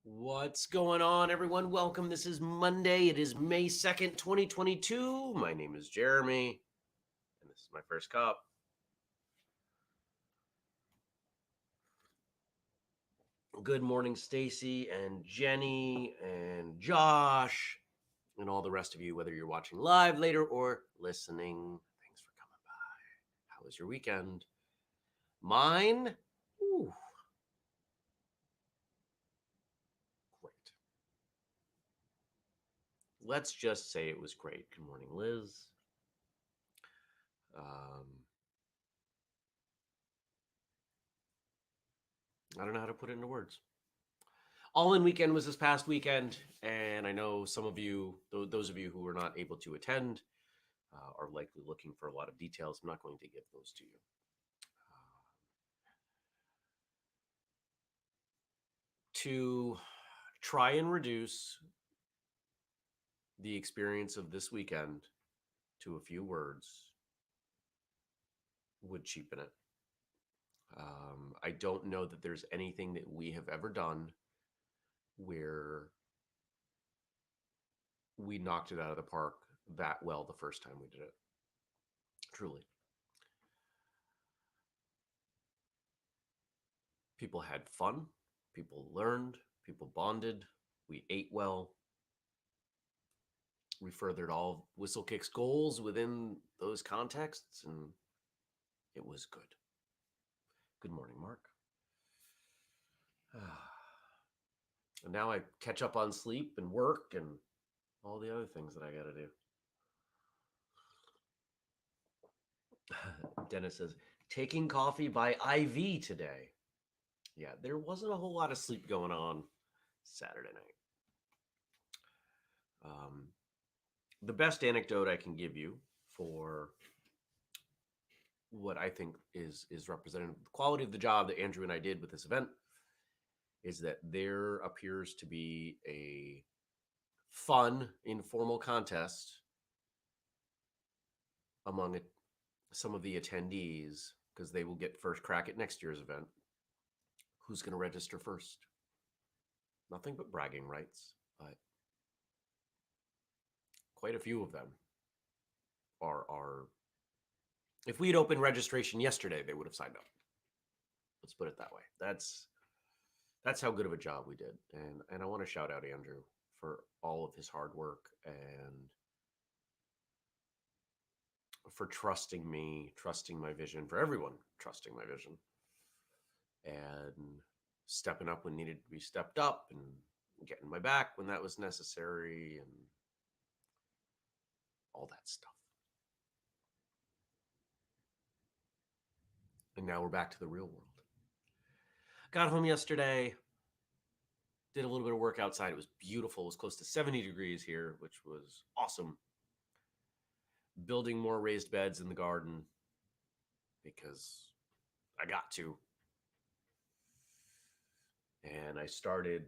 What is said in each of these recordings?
What's going on, everyone? Welcome. This is Monday. It is May 2nd, 2022. My name is Jeremy, and this is my first cup. Good morning, Stacy and Jenny and Josh, and all the rest of you, whether you're watching live later or listening. Thanks for coming by. How was your weekend? Mine? Ooh, great. Let's just say it was great. Good morning, Liz. Um, I don't know how to put it into words. All In weekend was this past weekend, and I know some of you, those of you who were not able to attend, are likely looking for a lot of details. I'm not going to give those to you. To try and reduce the experience of this weekend to a few words would cheapen it. I don't know that there's anything that we have ever done where we knocked it out of the park that well the first time we did it. Truly. People had fun, people learned, people bonded, we ate well. We furthered all of Whistlekick's goals within those contexts, and it was good. Good morning, Mark. And now I catch up on sleep and work and all the other things that I got to do. Dennis says, taking coffee by IV today. Yeah, there wasn't a whole lot of sleep going on Saturday night. The best anecdote I can give you for what I think is representative of the quality of the job that Andrew and I did with this event is that there appears to be a fun, informal contest among some of the attendees because they will get first crack at next year's event. Who's going to register first? Nothing but bragging rights, but quite a few of them are. If we had opened registration yesterday, they would have signed up. Let's put it that way. That's how good of a job we did, and I want to shout out Andrew for all of his hard work and for trusting me, trusting my vision, for everyone trusting my vision, and stepping up when needed to be stepped up, and getting my back when that was necessary, and all that stuff. And now we're back to the real world. Got home yesterday, did a little bit of work outside. It was beautiful. It was close to 70 degrees here, which was awesome. Building more raised beds in the garden because I got to. And I started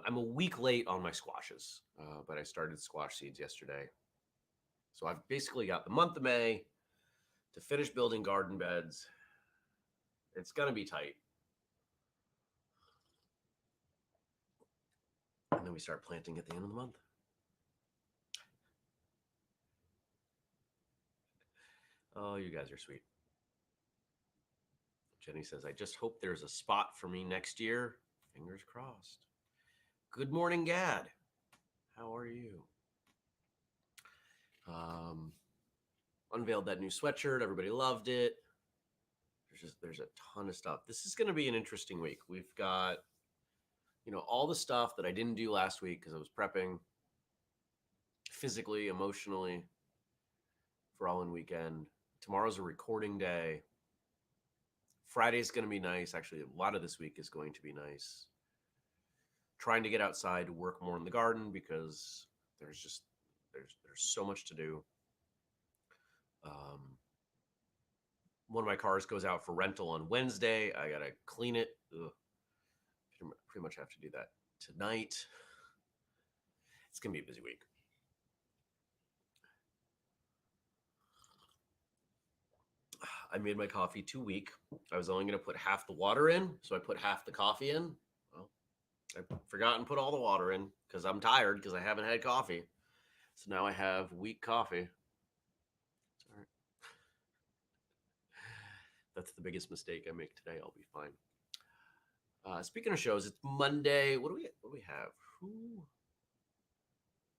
I'm a week late on my squashes, but I started squash seeds yesterday. So I've basically got the month of May to finish building garden beds. It's going to be tight. And then we start planting at the end of the month. Oh, you guys are sweet. Jenny says, I just hope there's a spot for me next year. Fingers crossed. Good morning, Gad. How are you? Unveiled that new sweatshirt. Everybody loved it. There's a ton of stuff. This is going to be an interesting week. We've got, all the stuff that I didn't do last week because I was prepping physically, emotionally for All In weekend. Tomorrow's a recording day. Friday's going to be nice. Actually, a lot of this week is going to be nice. Trying to get outside to work more in the garden because there's so much to do. One of my cars goes out for rental on Wednesday. I gotta clean it. Ugh. Pretty much have to do that tonight. It's gonna be a busy week. I made my coffee too weak. I was only gonna put half the water in, so I put half the coffee in. Well, I've forgotten to put all the water in because I'm tired because I haven't had coffee. So now I have weak coffee. It's all right. That's the biggest mistake I make today. I'll be fine. Speaking of shows, it's Monday. What do we have? Who?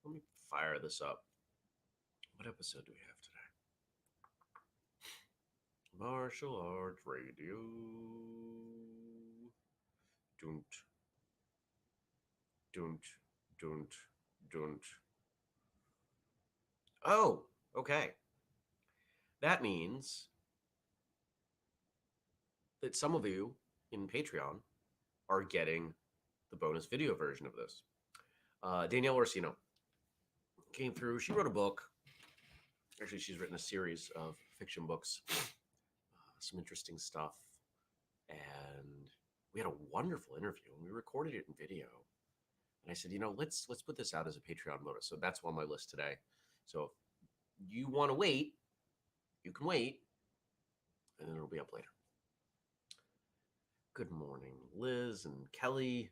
Let me fire this up. What episode do we have today? Martial Arts Radio. Don't, don't, don't, don't. Oh, okay. That means that some of you in Patreon are getting the bonus video version of this. Danielle Orsino came through. She wrote a book. Actually, she's written a series of fiction books, some interesting stuff. And we had a wonderful interview, and we recorded it in video. And I said, let's put this out as a Patreon bonus. So that's on my list today. So if you want to wait, you can wait, and then it'll be up later. Good morning, Liz and Kelly.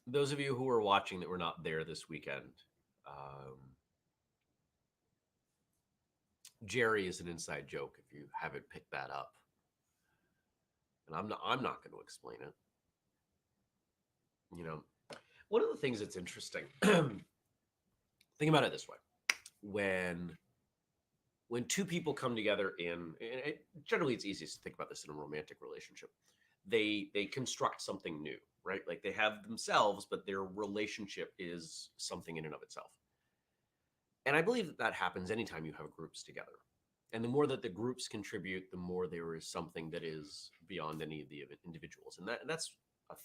Those of you who are watching that were not there this weekend, Jerry is an inside joke if you haven't picked that up. And I'm not going to explain it. One of the things that's interesting, think about it this way. When two people come together generally it's easiest to think about this in a romantic relationship. They construct something new, right? Like they have themselves, but their relationship is something in and of itself. And I believe that happens anytime you have groups together. And the more that the groups contribute, the more there is something that is beyond any of the individuals. And that's a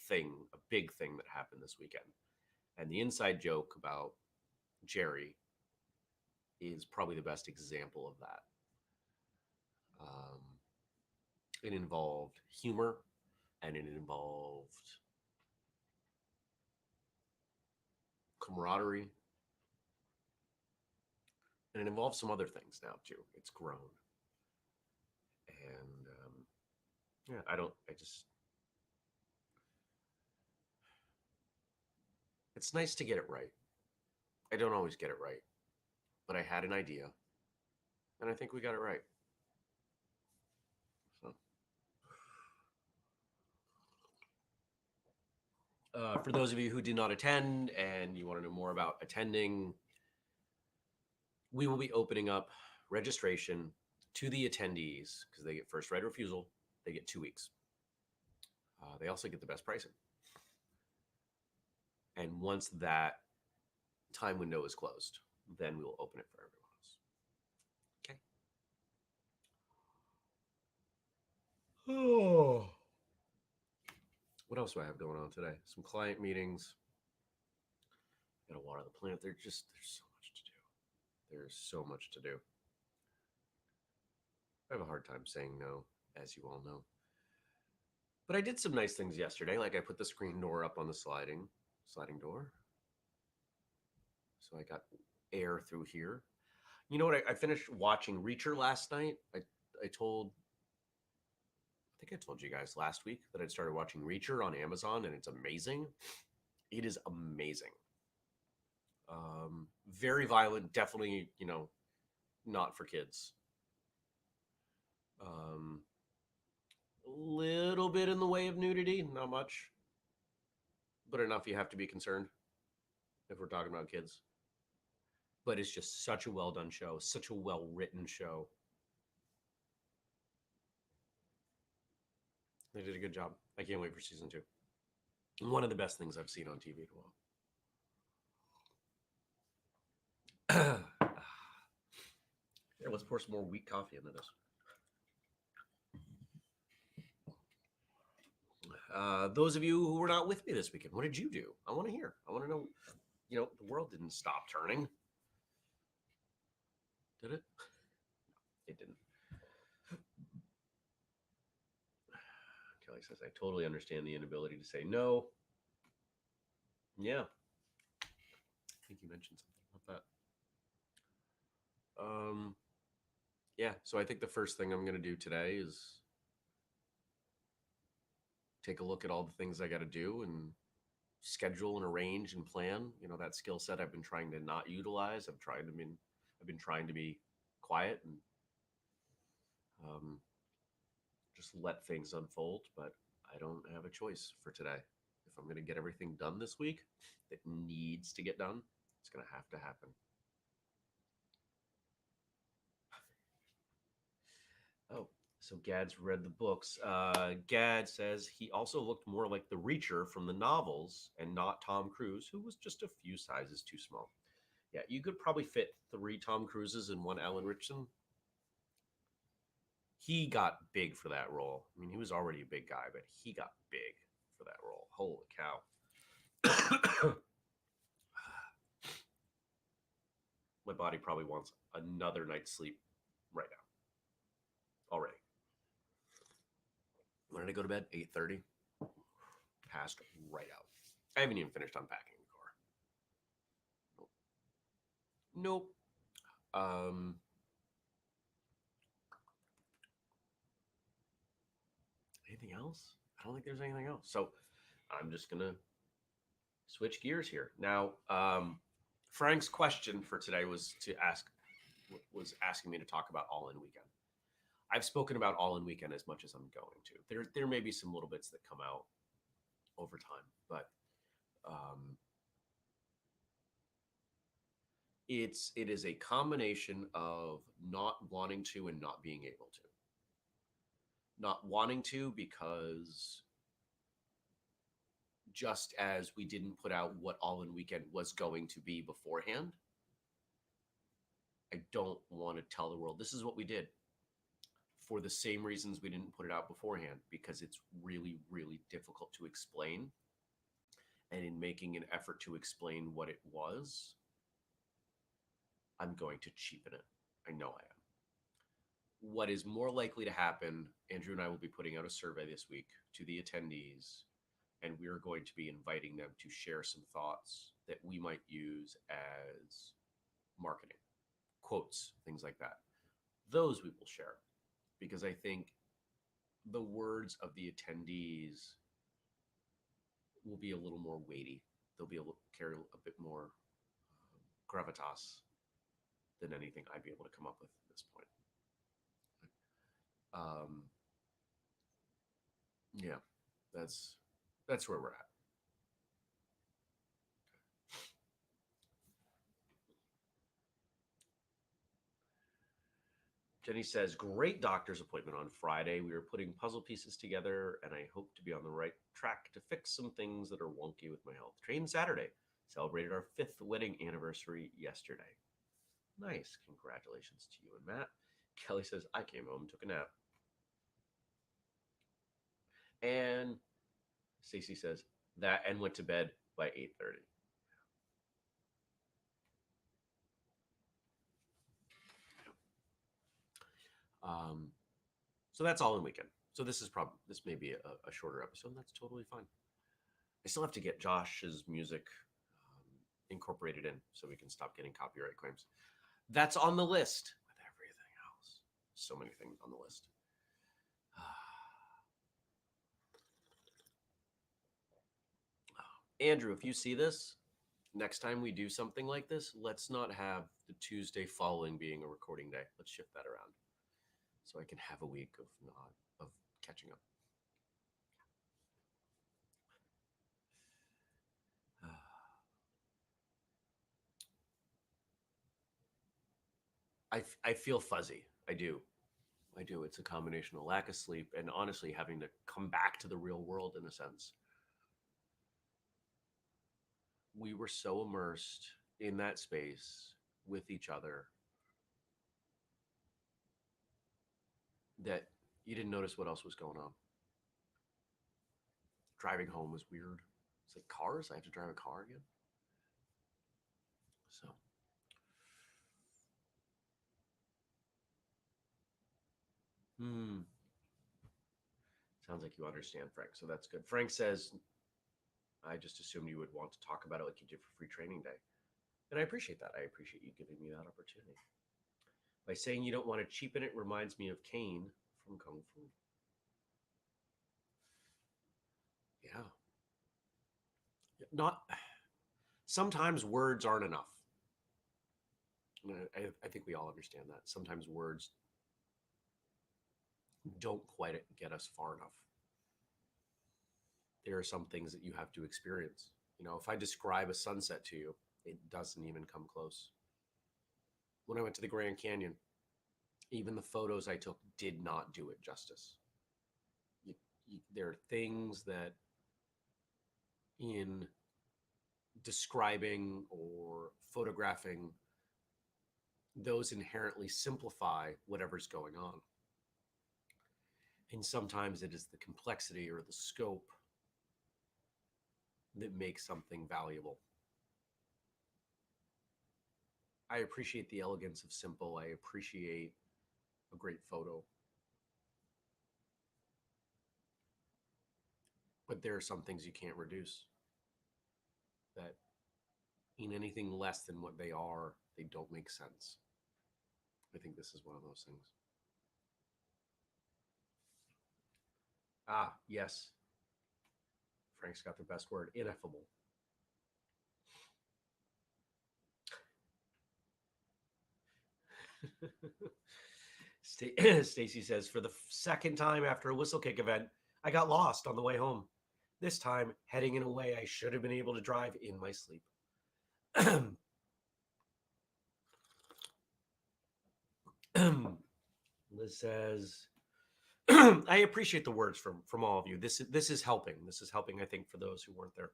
big thing that happened this weekend. And the inside joke about Jerry is probably the best example of that. It involved humor, and it involved camaraderie, and it involves some other things now too. It's grown. And it's nice to get it right. I don't always get it right, but I had an idea, and I think we got it right. So, for those of you who did not attend and you want to know more about attending, we will be opening up registration to the attendees because they get first right of refusal. They get 2 weeks. They also get the best pricing. And once that time window is closed, then we will open it for everyone else. Okay. Oh. What else do I have going on today? Some client meetings. Gotta water the plant. There's so much to do. There's so much to do. I have a hard time saying no, as you all know. But I did some nice things yesterday. Like I put the screen door up on the sliding door. So I got air through here. You know what? I finished watching Reacher last night. I think I told you guys last week that I'd started watching Reacher on Amazon, and it's amazing. It is amazing. Very violent, definitely, not for kids. Little bit in the way of nudity, not much, but enough you have to be concerned if we're talking about kids. But it's just such a well done show, such a well written show. They did a good job. I can't wait for season 2. One of the best things I've seen on TV in a while. Here, let's pour some more weak coffee into this. Those of you who were not with me this weekend, what did you do? I want to hear. I want to know. The world didn't stop turning. Did it? It didn't. Kelly says, I totally understand the inability to say no. Yeah. I think you mentioned something about that. Yeah. So I think the first thing I'm going to do today is take a look at all the things I got to do and schedule and arrange and plan. That skill set I've been trying to not utilize. I've been trying to be quiet and um, just let things unfold. But I don't have a choice for today. If I'm going to get everything done this week that needs to get done, it's going to have to happen. Oh, so Gad's read the books. Gad says he also looked more like the Reacher from the novels and not Tom Cruise, who was just a few sizes too small. Yeah, you could probably fit 3 Tom Cruises in one Alan Richardson. He got big for that role. I mean, he was already a big guy, but he got big for that role. Holy cow. My body probably wants another night's sleep right now already. When did I go to bed? 8:30. Passed right out. I haven't even finished unpacking the car. Nope. Anything else? I don't think there's anything else. So I'm just gonna switch gears here. Now, Frank's question for today was asking me to talk about All In Weekend. I've spoken about All In Weekend as much as I'm going to. There may be some little bits that come out over time, but um, it is a combination of not wanting to and not being able to. Not wanting to because just as we didn't put out what All In Weekend was going to be beforehand, I don't want to tell the world this is what we did for the same reasons we didn't put it out beforehand, because it's really, really difficult to explain. And in making an effort to explain what it was, I'm going to cheapen it. I know I am. What is more likely to happen, Andrew and I will be putting out a survey this week to the attendees, and we are going to be inviting them to share some thoughts that we might use as marketing, quotes, things like that. Those we will share, because I think the words of the attendees will be a little more weighty. They'll be able to carry a bit more gravitas than anything I'd be able to come up with at this point. Um, yeah, that's where we're at. Jenny says, great doctor's appointment on Friday. We are putting puzzle pieces together, and I hope to be on the right track to fix some things that are wonky with my health. Train Saturday. Celebrated our 5th wedding anniversary yesterday. Nice. Congratulations to you and Matt. Kelly says, I came home, took a nap. And Stacey says, that and went to bed by 8:30. So that's All In Weekend. So this may be a shorter episode. That's totally fine. I still have to get Josh's music incorporated in so we can stop getting copyright claims. That's on the list with everything else. So many things on the list. Andrew, if you see this, next time we do something like this, let's not have the Tuesday following being a recording day. Let's shift that around so I can have a week of catching up. I feel fuzzy. I do. It's a combination of lack of sleep and honestly having to come back to the real world in a sense. We were so immersed in that space with each other that you didn't notice what else was going on. Driving home was weird. It's like cars. I have to drive a car again. So, sounds like you understand, Frank. So that's good. Frank says, I just assumed you would want to talk about it like you did for free training day. And I appreciate that. I appreciate you giving me that opportunity. By saying you don't want to cheapen it reminds me of Kane from Kung Fu. Yeah. Not sometimes words aren't enough. I think we all understand that. Sometimes words don't quite get us far enough. There are some things that you have to experience. If I describe a sunset to you, it doesn't even come close. When I went to the Grand Canyon, even the photos I took did not do it justice. There are things that in describing or photographing, those inherently simplify whatever's going on. And sometimes it is the complexity or the scope that makes something valuable. I appreciate the elegance of simple. I appreciate a great photo. But there are some things you can't reduce, that in anything less than what they are, they don't make sense. I think this is one of those things. Ah, yes. Frank's got the best word, ineffable. Stacy says, for the second time after a whistlekick event, I got lost on the way home. This time, heading in a way I should have been able to drive in my sleep. Liz says, I appreciate the words from all of you. This is helping. This is helping, I think, for those who weren't there.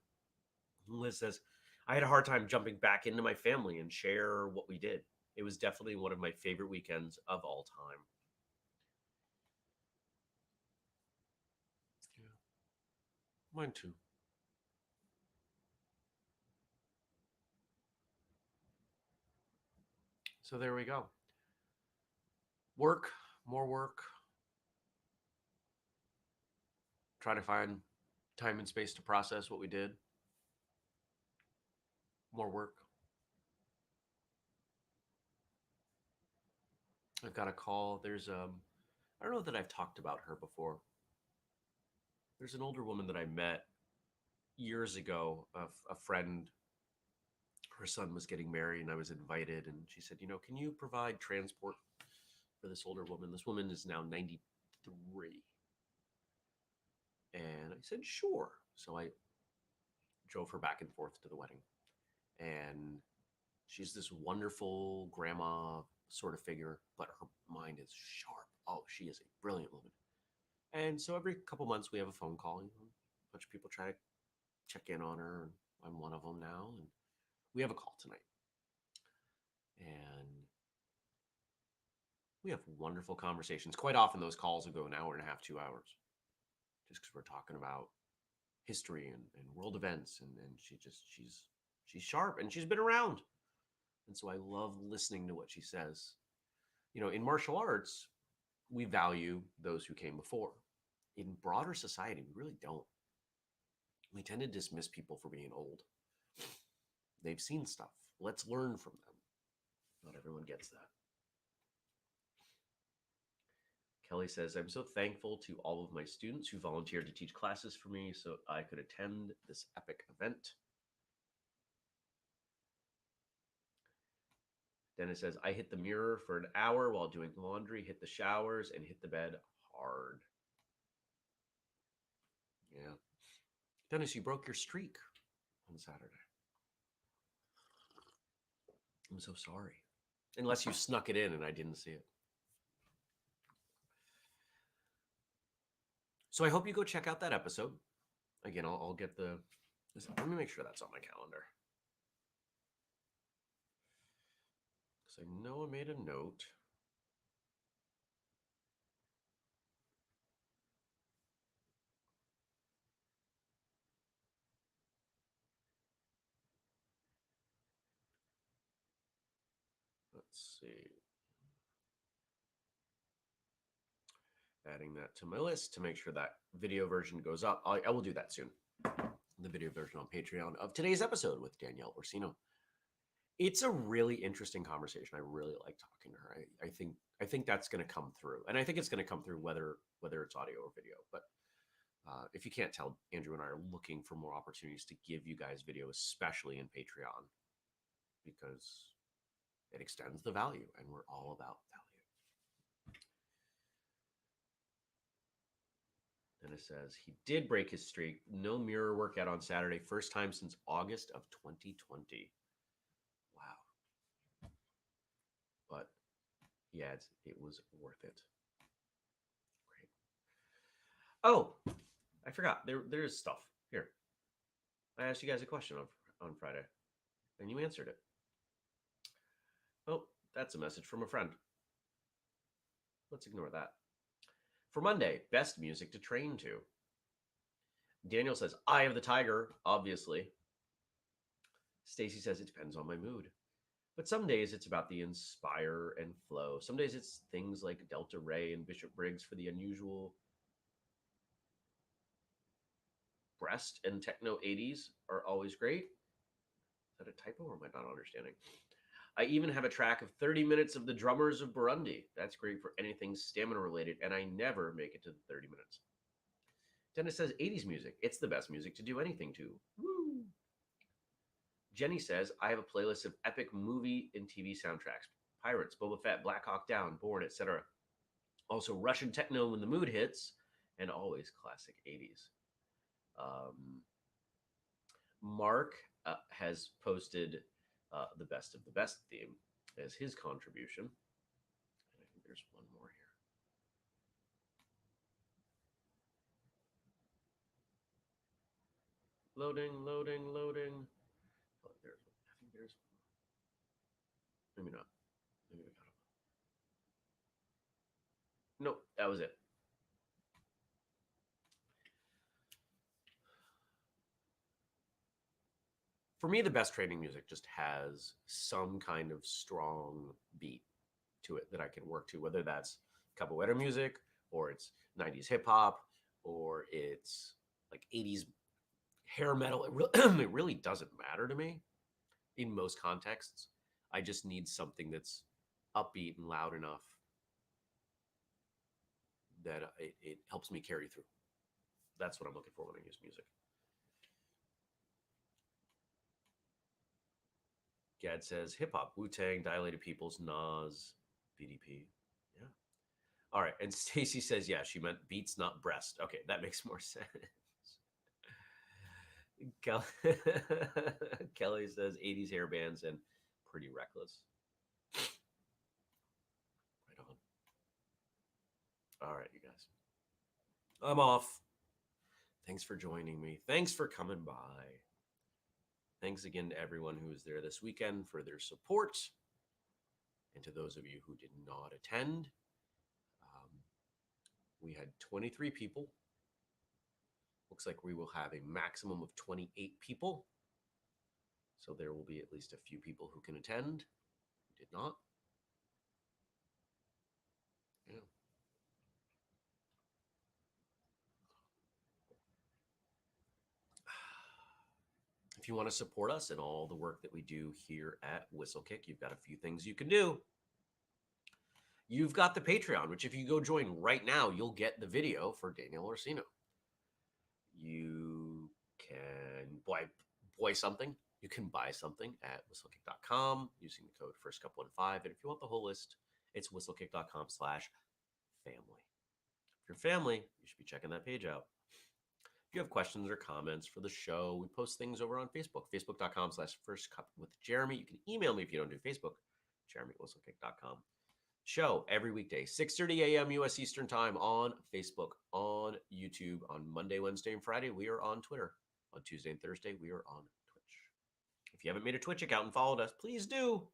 Liz says, I had a hard time jumping back into my family and share what we did. It was definitely one of my favorite weekends of all time. Yeah, mine too. So there we go. Work, more work. Try to find time and space to process what we did. More work. I've got a call. I don't know that I've talked about her before. There's an older woman that I met years ago, a friend. Her son was getting married and I was invited, and she said, can you provide transport for this older woman? This woman is now 93. And I said, sure. So I drove her back and forth to the wedding. And she's this wonderful grandma sort of figure, but her mind is sharp. Oh, she is a brilliant woman. And so every couple months we have a phone call. A bunch of people try to check in on her. And I'm one of them now. And we have a call tonight. And we have wonderful conversations. Quite often those calls will go an hour and a half, 2 hours, just because we're talking about history and world events. And she's sharp and she's been around. And so I love listening to what she says. In martial arts, we value those who came before. In broader society, we really don't. We tend to dismiss people for being old. They've seen stuff. Let's learn from them. Not everyone gets that. Kelly says, I'm so thankful to all of my students who volunteered to teach classes for me so I could attend this epic event. Dennis says, I hit the mirror for an hour while doing laundry, hit the showers, and hit the bed hard. Yeah. Dennis, you broke your streak on Saturday. I'm so sorry. Unless you snuck it in and I didn't see it. So I hope you go check out that episode. Again, I'll get the... Let me make sure that's on my calendar. Because I know I made a note. Let's see. Adding that to my list to make sure that video version goes up. I will do that soon. The video version on Patreon of today's episode with Danielle Orsino. It's a really interesting conversation. I really like talking to her. I think that's going to come through, and I think it's going to come through whether it's audio or video. But if you can't tell, Andrew and I are looking for more opportunities to give you guys video, especially in Patreon, because it extends the value, and we're all about value. And it says he did break his streak. No mirror workout on Saturday. First time since August of 2020. Wow. But he adds it was worth it. Great. Oh, I forgot. There's stuff here. I asked you guys a question on Friday, and you answered it. Oh, that's a message from a friend. Let's ignore that. For Monday, best music to train to. Daniel says, Eye of the Tiger, obviously. Stacy says, it depends on my mood. But some days it's about the inspire and flow. Some days it's things like Delta Ray and Bishop Briggs for the unusual. Breast and techno 80s are always great. Is that a typo or am I not understanding? I even have a track of 30 minutes of the drummers of Burundi. That's great for anything stamina related, and I never make it to the 30 minutes. Dennis says 80s music. It's the best music to do anything to. Woo! Jenny says, I have a playlist of epic movie and TV soundtracks. Pirates, Boba Fett, Black Hawk Down, Bourne, etc. Also Russian techno when the mood hits, and always classic 80s. Mark has posted the best of the best theme as his contribution. And I think there's one more here. Loading, loading, loading. Oh, I think there's maybe not. Maybe we got him. Nope, that was it. For me, the best training music just has some kind of strong beat to it that I can work to, whether that's capoeira music or it's 90s hip hop or it's like 80s hair metal. It really doesn't matter to me in most contexts. I just need something that's upbeat and loud enough that it helps me carry through. That's what I'm looking for when I use music. Gad says hip hop, Wu Tang, Dilated Peoples, Nas, BDP. Yeah. All right. And Stacy says, yeah, she meant beats, not breast. Okay, that makes more sense. Kelly says 80s hair bands and Pretty Reckless. Right on. All right, you guys. I'm off. Thanks for joining me. Thanks for coming by. Thanks again to everyone who was there this weekend for their support. And to those of you who did not attend, we had 23 people. Looks like we will have a maximum of 28 people. So there will be at least a few people who can attend who did not. Yeah. If you want to support us and all the work that we do here at Whistlekick, you've got a few things you can do. You've got the Patreon, which if you go join right now, you'll get the video for Daniel Orsino. You can buy something. You can buy something at whistlekick.com using the code FIRSTCOUPLE15. And if you want the whole list, it's whistlekick.com/family. If you're family, you should be checking that page out. If you have questions or comments for the show, we post things over on Facebook, facebook.com/firstcupwithjeremy. You can email me if you don't do Facebook, jeremy@whistlekick.com. Show every weekday, 6:30 a.m. U.S. Eastern Time on Facebook, on YouTube, on Monday, Wednesday, and Friday. We are on Twitter. On Tuesday and Thursday, we are on Twitch. If you haven't made a Twitch account and followed us, please do.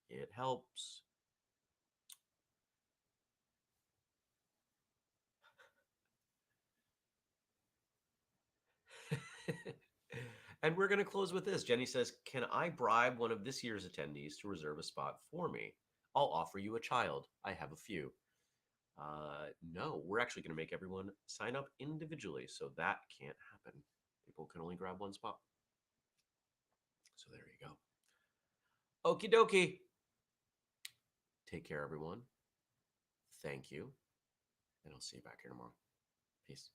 It helps. And we're going to close with this. Jenny says, can I bribe one of this year's attendees to reserve a spot for me? I'll offer you a child. I have a few. No, we're actually going to make everyone sign up individually. So that can't happen. People can only grab one spot. So there you go. Okie dokie. Take care, everyone. Thank you. And I'll see you back here tomorrow. Peace.